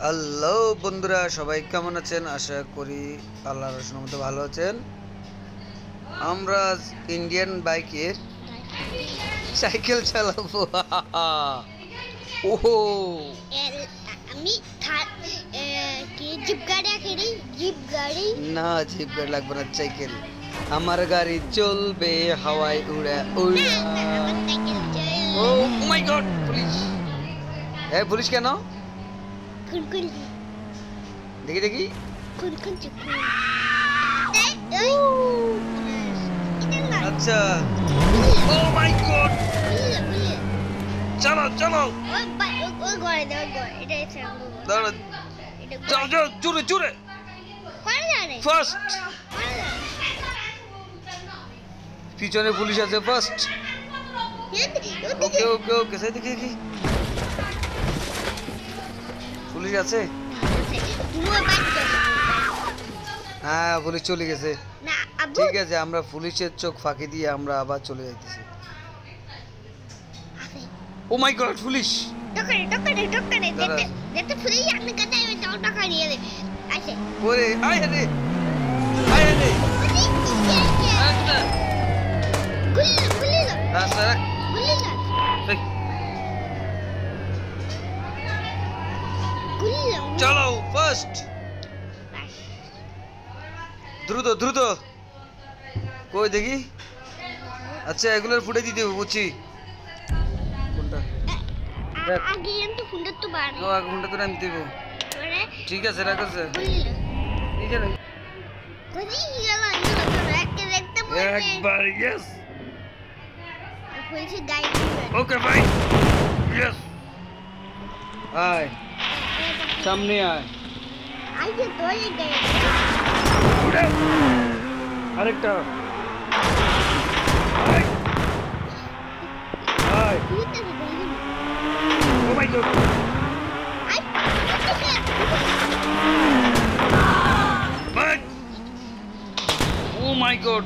Hello বন্ধুরা, সবাই কেমন আছেন? আশা করি আল্লাহর রহমতে ভালো আছেন। আমরা ইন্ডিয়ান বাইকের সাইকেল চালাবো। ওহো, আমি জিপ গাড়ি খেলি। জিপ গাড়ি না, জিপ গাড়ি লাগবে না, সাইকেল। আমার গাড়ি চলবে হাওয়ায় উড়ে উড়ে। ও মাই গড, পুলিশ! এ পুলিশ কেন? দেখি দেখি। আচ্ছা, ও মাই গড, চলো চলো, দাঁড়া, যাও যাও, জোরে জোরে, ফার্স্ট। পিছনে পুলিশ আছে, ফার্স্ট। ওকে ওকে ওকে, সেই দেখি দেখি, পুলিশ আছে। হ্যাঁ, পুলিশ চলে গেছে। ঠিক আছে, আমরা পুলিশের চোখ ফাঁকি দিয়ে আমরা আবার চলে যাইতেছি। ও মাই গড, পুলিশ! ওরে আয় রে, আয় রে, চলো ফার্স্ট, দ্রুত দ্রুত। কই দেখি। আচ্ছা, এগুলোর ফুটে দিতে হবে, বুঝছি। কোনটা? ফোনটা তো নামতে দেবো। ঠিক আছে, রাখছে। একবার ইয়েস। ওকে ভাই, ইয়েস। আয়, সামনে আয়। আরেকটা। আয়। ও মাই গড, ও মাই গড,